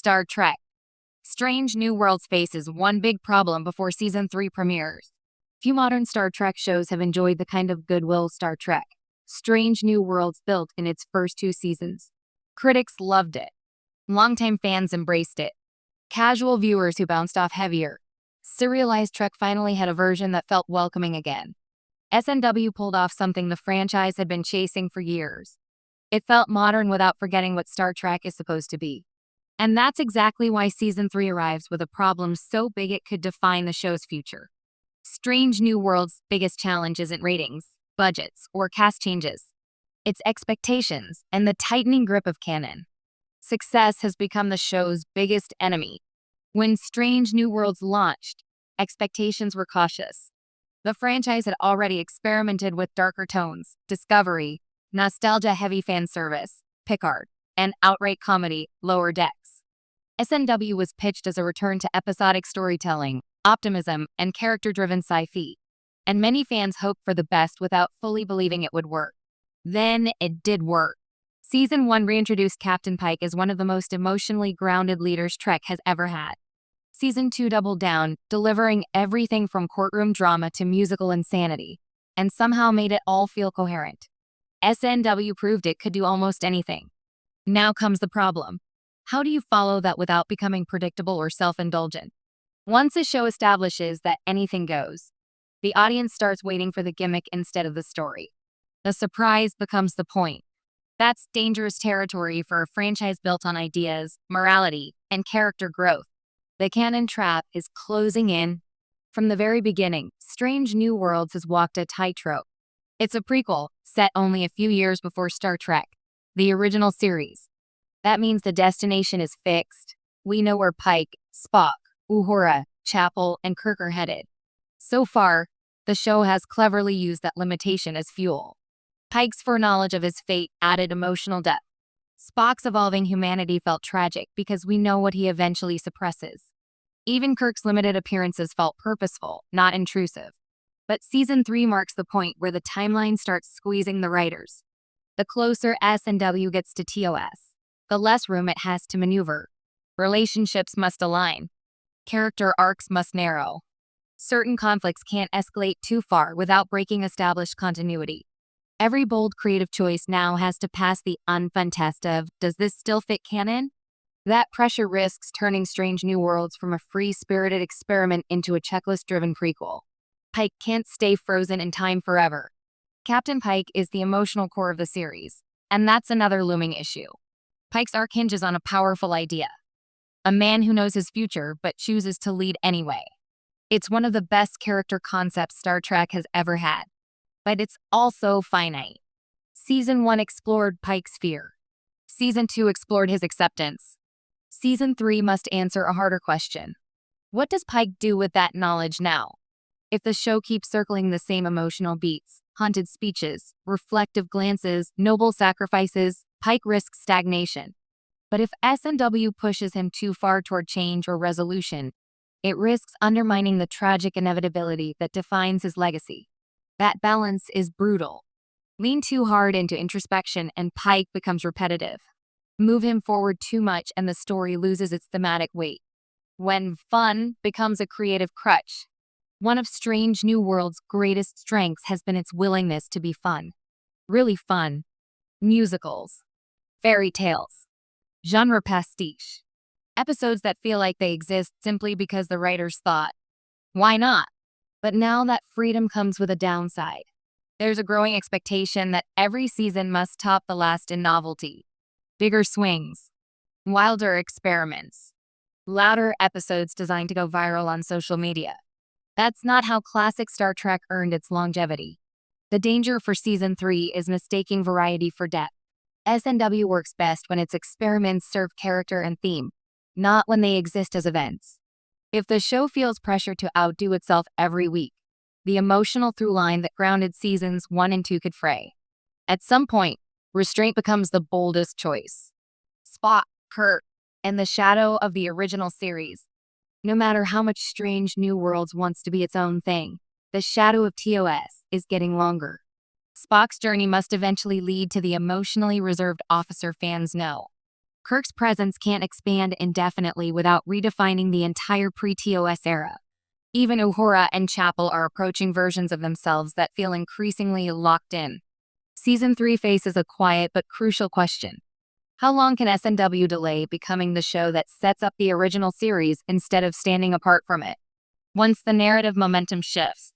Star Trek. Strange New Worlds faces one big problem before Season 3 premieres. Few modern Star Trek shows have enjoyed the kind of goodwill Star Trek Strange New Worlds built in its first 2 seasons. Critics loved it. Longtime fans embraced it. Casual viewers who bounced off heavier. Serialized Trek finally had a version that felt welcoming again. SNW pulled off something the franchise had been chasing for years. It felt modern without forgetting what Star Trek is supposed to be. And that's exactly why Season 3 arrives with a problem so big it could define the show's future. Strange New Worlds' biggest challenge isn't ratings, budgets, or cast changes. It's expectations and the tightening grip of canon. Success has become the show's biggest enemy. When Strange New Worlds launched, expectations were cautious. The franchise had already experimented with darker tones, Discovery, nostalgia-heavy fan service, Picard, and outright comedy, Lower Decks. SNW was pitched as a return to episodic storytelling, optimism, and character-driven sci-fi, and many fans hoped for the best without fully believing it would work. Then it did work. Season 1 reintroduced Captain Pike as one of the most emotionally grounded leaders Trek has ever had. Season 2 doubled down, delivering everything from courtroom drama to musical insanity, and somehow made it all feel coherent. SNW proved it could do almost anything. Now comes the problem. How do you follow that without becoming predictable or self-indulgent? Once a show establishes that anything goes, the audience starts waiting for the gimmick instead of the story. The surprise becomes the point. That's dangerous territory for a franchise built on ideas, morality, and character growth. The canon trap is closing in. From the very beginning, Strange New Worlds has walked a tightrope. It's a prequel, set only a few years before Star Trek, the original series. That means the destination is fixed. We know where Pike, Spock, Uhura, Chapel, and Kirk are headed. So far, the show has cleverly used that limitation as fuel. Pike's foreknowledge of his fate added emotional depth. Spock's evolving humanity felt tragic because we know what he eventually suppresses. Even Kirk's limited appearances felt purposeful, not intrusive. But Season 3 marks the point where the timeline starts squeezing the writers. The closer S&W gets to TOS, the less room it has to maneuver. Relationships must align. Character arcs must narrow. Certain conflicts can't escalate too far without breaking established continuity. Every bold creative choice now has to pass the unfun test of, does this still fit canon? That pressure risks turning Strange New Worlds from a free-spirited experiment into a checklist-driven prequel. Pike can't stay frozen in time forever. Captain Pike is the emotional core of the series, and that's another looming issue. Pike's arc hinges on a powerful idea. A man who knows his future but chooses to lead anyway. It's one of the best character concepts Star Trek has ever had. But it's also finite. Season 1 explored Pike's fear. Season 2 explored his acceptance. Season 3 must answer a harder question. What does Pike do with that knowledge now? If the show keeps circling the same emotional beats, haunted speeches, reflective glances, noble sacrifices, Pike risks stagnation. But if S&W pushes him too far toward change or resolution, it risks undermining the tragic inevitability that defines his legacy. That balance is brutal. Lean too hard into introspection and Pike becomes repetitive. Move him forward too much and the story loses its thematic weight. When fun becomes a creative crutch. One of Strange New Worlds' greatest strengths has been its willingness to be fun. Really fun. Musicals. Fairy tales. Genre pastiche. Episodes that feel like they exist simply because the writers thought, why not? But now that freedom comes with a downside. There's a growing expectation that every season must top the last in novelty. Bigger swings. Wilder experiments. Louder episodes designed to go viral on social media. That's not how classic Star Trek earned its longevity. The danger for Season 3 is mistaking variety for depth. S&W works best when its experiments serve character and theme, not when they exist as events. If the show feels pressure to outdo itself every week, the emotional through line that grounded Seasons 1 and 2 could fray. At some point, restraint becomes the boldest choice. Spock, Kirk, and the shadow of the original series. No matter how much Strange New Worlds wants to be its own thing, the shadow of TOS is getting longer. Spock's journey must eventually lead to the emotionally reserved officer fans know. Kirk's presence can't expand indefinitely without redefining the entire pre-TOS era. Even Uhura and Chapel are approaching versions of themselves that feel increasingly locked in. Season 3 faces a quiet but crucial question. How long can SNW delay becoming the show that sets up the original series instead of standing apart from it? Once the narrative momentum shifts,